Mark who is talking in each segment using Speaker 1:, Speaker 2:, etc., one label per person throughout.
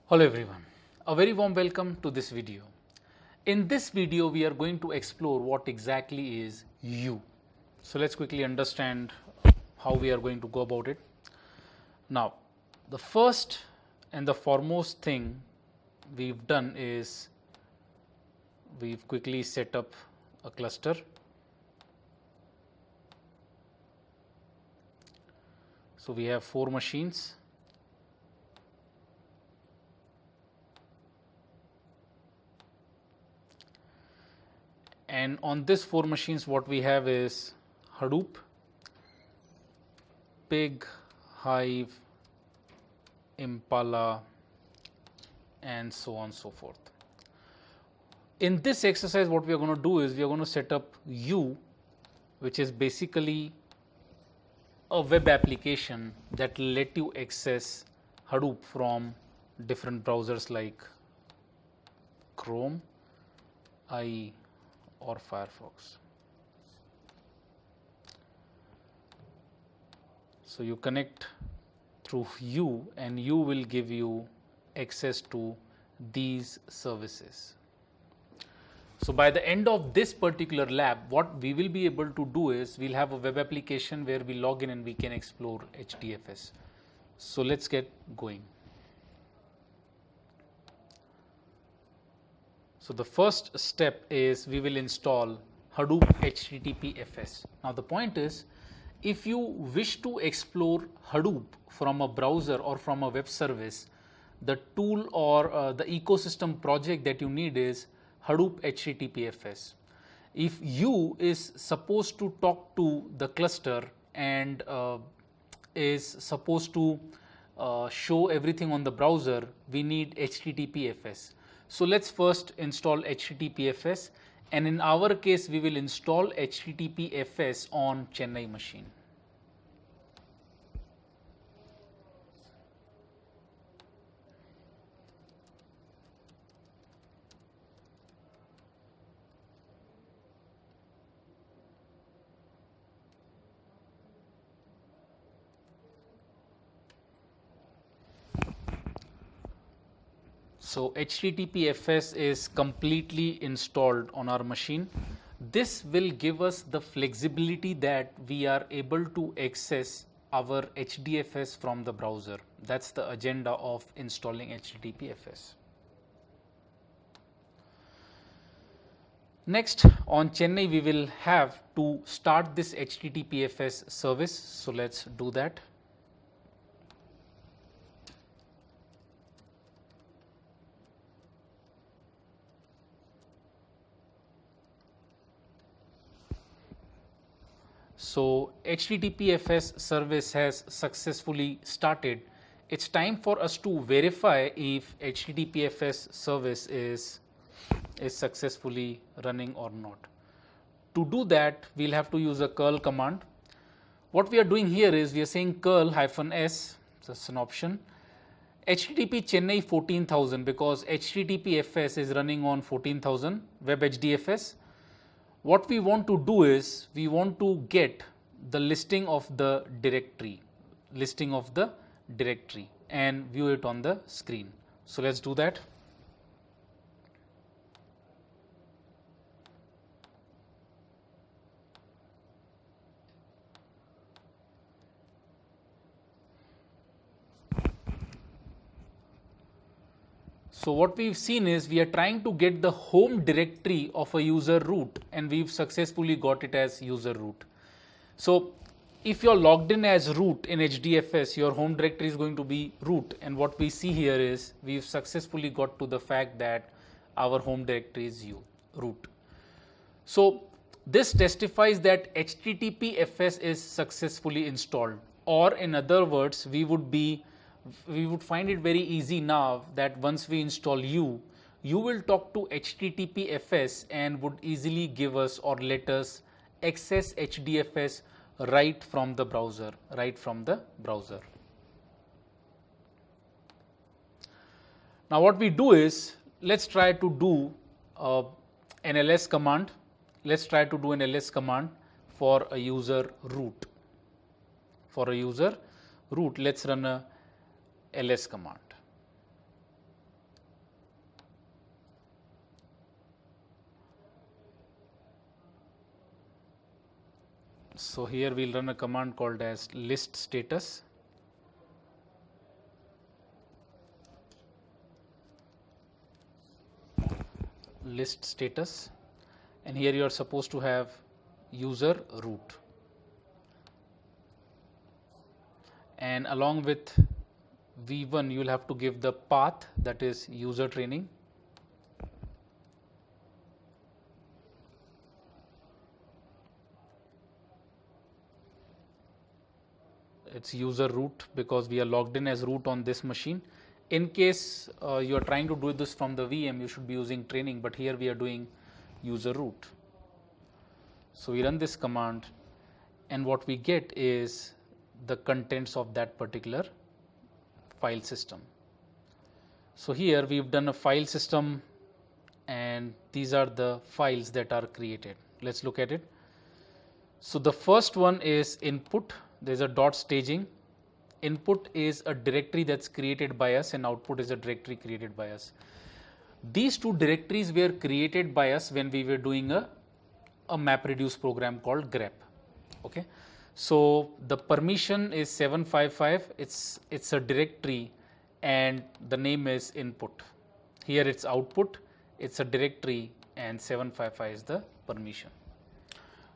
Speaker 1: Hello everyone, a very warm welcome to this video. In this video, we are going to explore what exactly is HUE. So let's quickly understand how we are going to go about it. Now, the first and the foremost thing we've done is we've quickly set up a cluster. So we have 4 machines. And on this 4 machines, what we have is Hadoop, Pig, Hive, Impala, and so on and so forth. In this exercise, what we are going to do is we are going to set up HUE, which is basically a web application that will let you access Hadoop from different browsers like Chrome, IE, or Firefox. So you connect through HUE and HUE will give you access to these services. So by the end of this particular lab, what we will be able to do is we'll have a web application where we log in and we can explore Hdfs. So let's get going. So the first step is we will install Hadoop HTTPFS. Now the point is, if you wish to explore Hadoop from a browser or from a web service, the tool or the ecosystem project that you need is Hadoop HTTPFS. If HUE is supposed to talk to the cluster and is supposed to show everything on the browser, we need HTTPFS. So let's first install HTTPFS, and in our case we will install HTTPFS on Chennai machine. So HTTPFS is completely installed on our machine. This will give us the flexibility that we are able to access our HDFS from the browser. That's the agenda of installing HTTPFS. Next, on Chennai, we will have to start this HTTPFS service. So let's do that. So HTTPFS service has successfully started. It's time for us to verify if HTTPFS service is successfully running or not. To do that, we'll have to use a curl command. What we are doing here is we are saying curl -s, that's an option, HTTP Chennai 14,000, because HTTPFS is running on 14,000 web HDFS. What we want to do is we want to get the listing of the directory, and view it on the screen. So let's do that. So what we've seen is we are trying to get the home directory of a user root, and we've successfully got it as user root. So if you're logged in as root in HDFS, your home directory is going to be root, and what we see here is we've successfully got to the fact that our home directory is root. So this testifies that HTTPFS is successfully installed, or in other words, we would find it very easy now that once we install HUE, you will talk to HTTPFS and would easily give us or let us access HDFS right from the browser, Now what we do is, let's try to do an ls command. Let's try to do an ls command for a user root. Let's run a ls command. So here we'll run a command called as list status. List status, and here you are supposed to have user root, and along with v1 you will have to give the path, that is user training. It's user root because we are logged in as root on this machine. In case you are trying to do this from the VM, you should be using training, but here we are doing user root. So we run this command, and what we get is the contents of that particular file system. So here we've done a file system, and these are the files that are created. Let's look at it. So the first one is input. There's a dot staging. Input is a directory that's created by us, and output is a directory created by us. These two directories were created by us when we were doing a MapReduce program called grep. Okay, so the permission is 755. It's a directory, and the name is input. Here it's output. It's a directory, and 755 is the permission.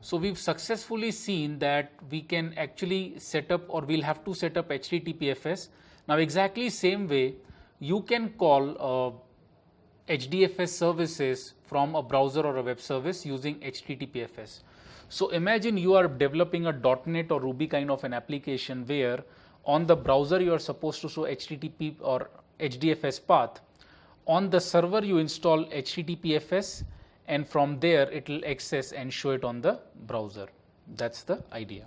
Speaker 1: So we've successfully seen that we can actually set up, or we'll have to set up HTTPFS. Now exactly same way you can call HDFS services from a browser or a web service using HTTPFS. So imagine you are developing a .NET or Ruby kind of an application where on the browser you are supposed to show HTTP or HDFS path. On the server you install HTTPFS, and from there it will access and show it on the browser. That's the idea.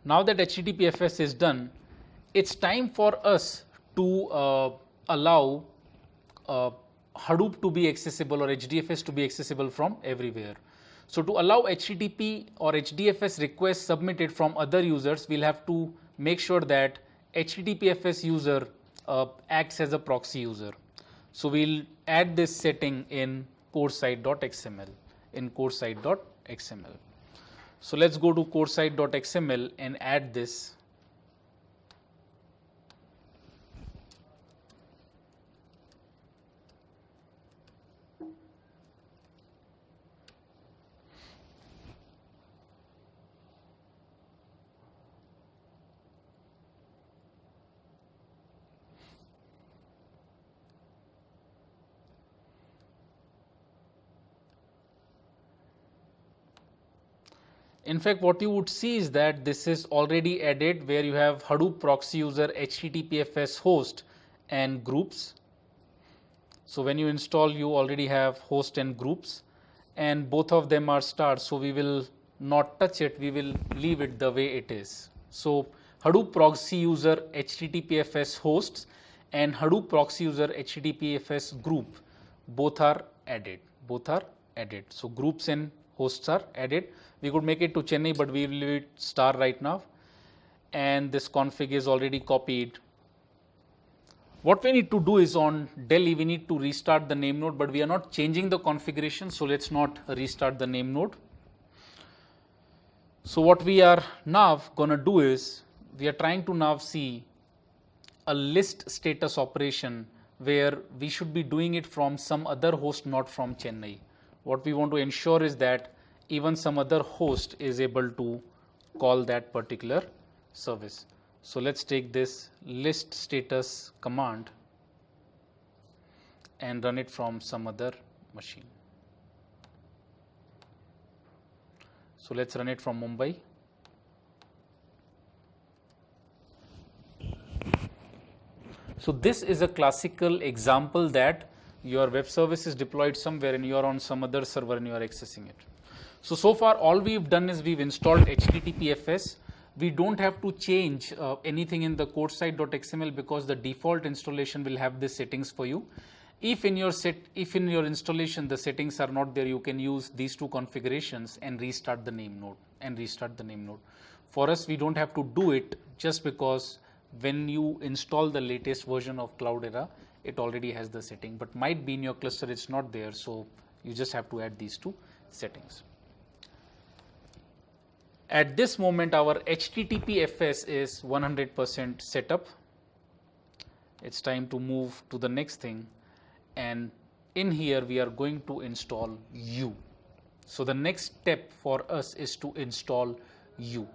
Speaker 1: Now that HTTPFS is done, it's time for us to allow Hadoop to be accessible or HDFS to be accessible from everywhere. So to allow HTTP or HDFS requests submitted from other users, we'll have to make sure that HTTPFS user acts as a proxy user. So we'll add this setting in CoreSite.xml. So let's go to CoreSite.xml and add this. In fact, what you would see is that this is already added, where you have Hadoop proxy user, HTTPFS host and groups. So when you install, you already have host and groups, and both of them are stars. So we will not touch it, we will leave it the way it is. So Hadoop proxy user HTTPFS hosts and Hadoop proxy user HTTPFS group, both are added. So groups and hosts are added. We could make it to Chennai, but we will leave it star right now. And this config is already copied. What we need to do is on Delhi, we need to restart the name node, but we are not changing the configuration. So let's not restart the name node. So what we are now going to do is we are trying to now see a list status operation where we should be doing it from some other host, not from Chennai. What we want to ensure is that even some other host is able to call that particular service. So let's take this list status command and run it from some other machine. So let's run it from Mumbai. So this is a classical example that your web service is deployed somewhere and you are on some other server and you are accessing it. So far all we've done is we've installed HTTPFS. We don't have to change anything in the CoreSite.xml because the default installation will have these settings for you. If in your installation the settings are not there, you can use these two configurations and restart the name node. For us, we don't have to do it just because when you install the latest version of Cloudera, it already has the setting, but might be in your cluster it's not there, so You just have to add these two settings. At this moment, our HTTPFS is 100% set up. It's time to move to the next thing, and in here we are going to install HUE. So the next step for us is to install HUE.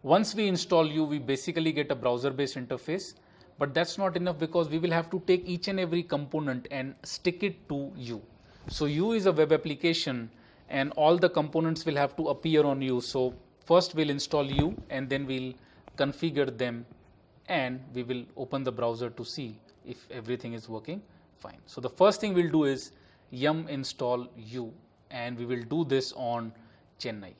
Speaker 1: Once we install HUE, we basically get a browser-based interface, but that's not enough because we will have to take each and every component and stick it to HUE. So HUE is a web application, and all the components will have to appear on HUE. So first we'll install HUE, and then we'll configure them, and we will open the browser to see if everything is working fine. So the first thing we'll do is yum install HUE, and we will do this on Chennai.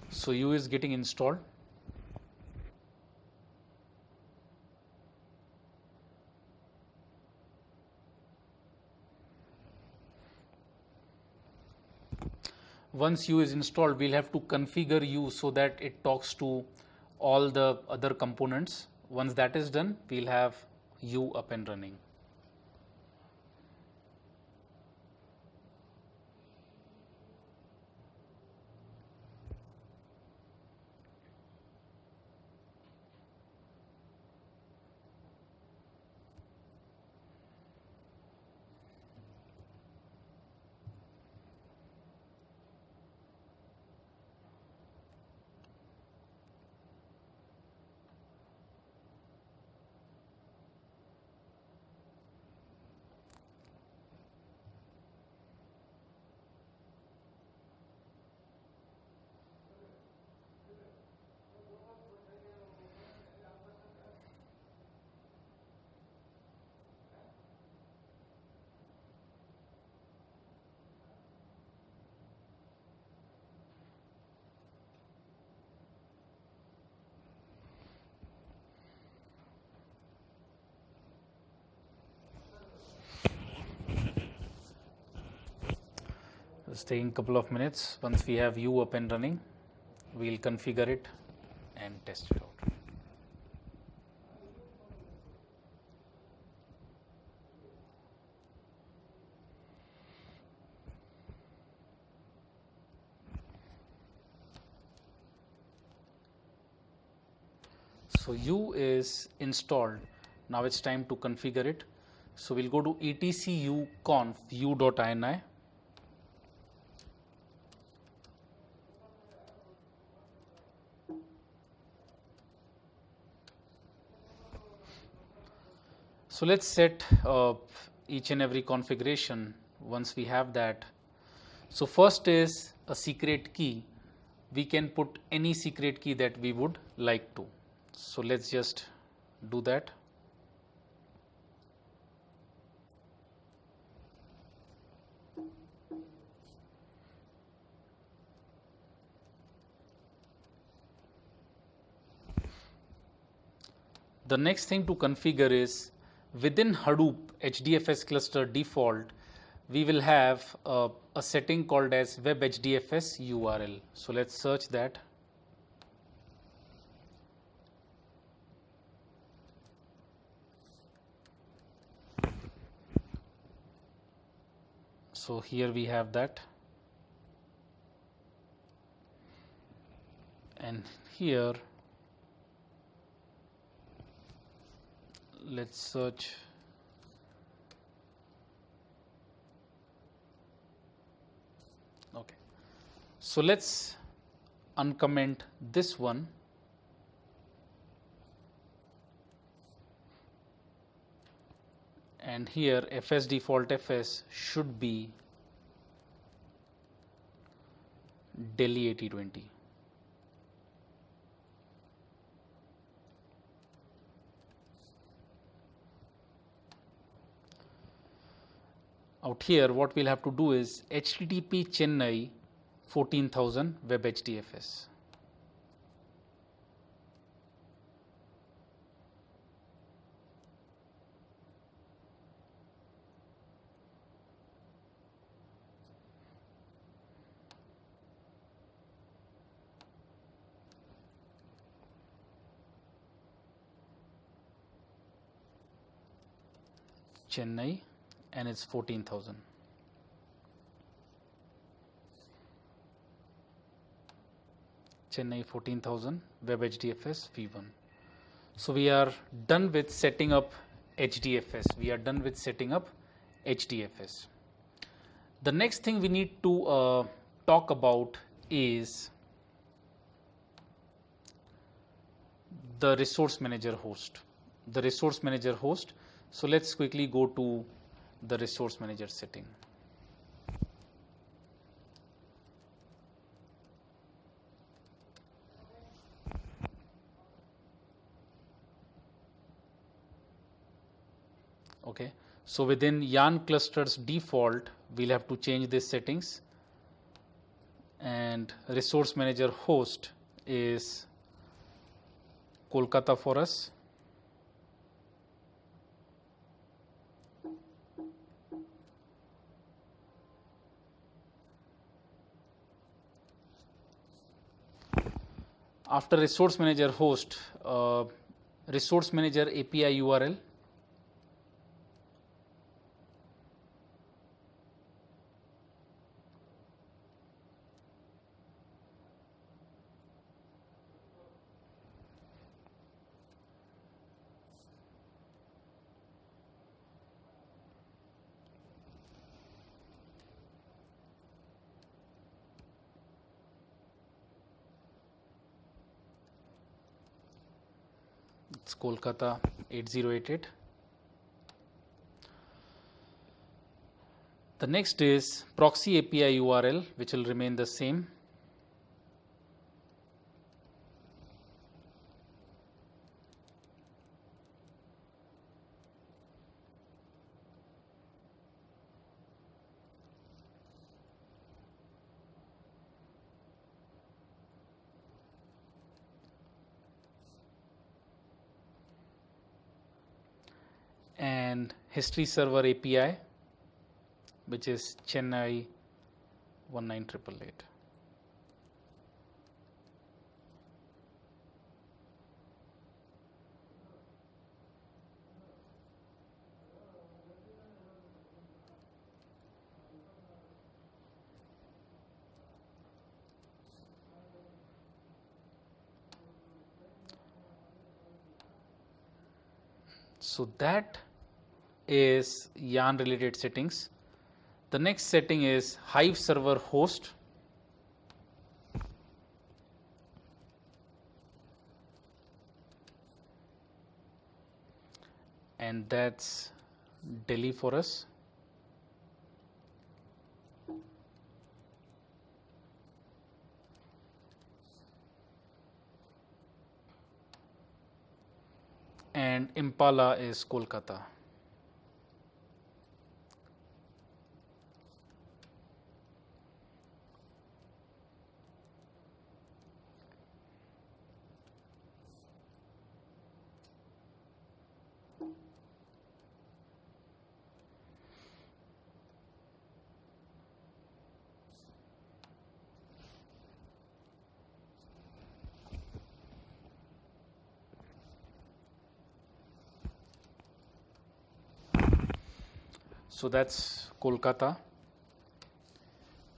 Speaker 1: So HUE is getting installed. Once HUE is installed, we'll have to configure HUE so that it talks to all the other components. Once that is done, we'll have HUE up and running. It's taking a couple of minutes. Once we have HUE up and running, we'll configure it and test it out. So HUE is installed. Now it's time to configure it. So we'll go to etc uconf hue.ini. So let's set each and every configuration once we have that. So first is a secret key. We can put any secret key that we would like to. So let's just do that. The next thing to configure is within Hadoop HDFS cluster default, we will have a setting called as web Hdfs URL. So let's search that. So here we have that, and here let's search okay. So let's uncomment this one, and here fs default fs should be Delhi 8020. Out here what we'll have to do is HTTP Chennai 14,000 web HDFS. Chennai, and it's 14,000. Chennai 14,000, Web HDFS V1. So we are done with setting up HDFS. We are done with setting up HDFS. The next thing we need to talk about is the resource manager host. The resource manager host. So let's quickly go to the resource manager setting. Okay, so within yarn clusters default, we'll have to change these settings, and resource manager host is Kolkata for us. After resource manager host, resource manager API URL. It's Kolkata 8088. The next is proxy API URL, which will remain the same. And history server API, which is Chennai 19888. So that is yarn related settings. The next setting is Hive server host. And that's Delhi for us. And Impala is Kolkata. So that's Kolkata,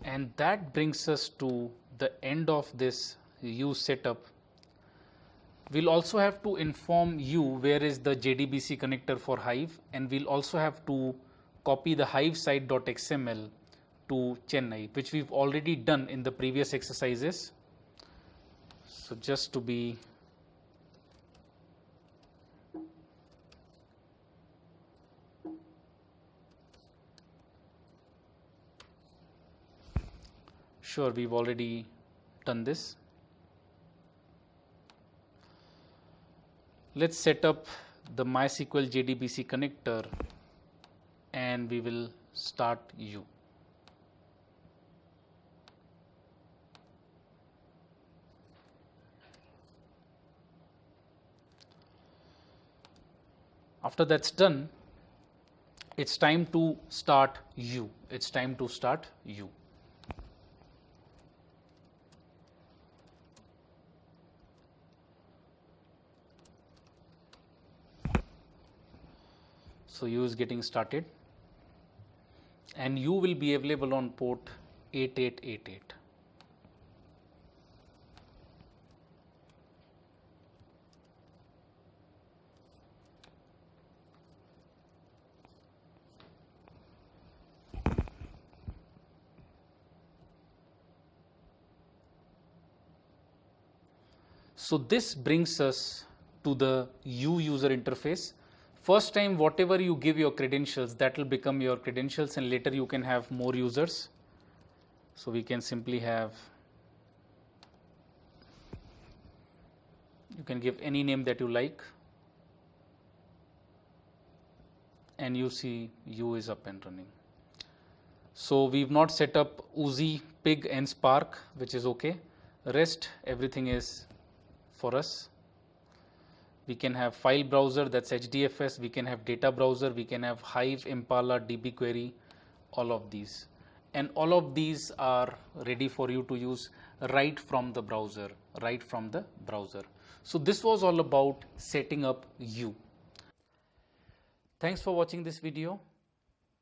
Speaker 1: and that brings us to the end of this HUE setup. We'll also have to inform you where is the JDBC connector for Hive, and we'll also have to copy the Hive site.xml to Chennai, which we've already done in the previous exercises. So just to be sure, we've already done this. Let's set up the MySQL JDBC connector and we will start HUE. After that's done, it's time to start HUE. It's time to start HUE. So HUE is getting started, and HUE will be available on port 8888. So this brings us to the HUE user interface. First time, whatever you give your credentials, that will become your credentials, and later you can have more users. So we can simply have, you can give any name that you like, and you see HUE is up and running. So we've not set up Uzi, Pig and Spark, which is okay. Rest, everything is for us. We can have file browser, that's HDFS, we can have data browser, we can have Hive, Impala, dbQuery, all of these. And all of these are ready for you to use right from the browser, So this was all about setting up HUE. Thanks for watching this video.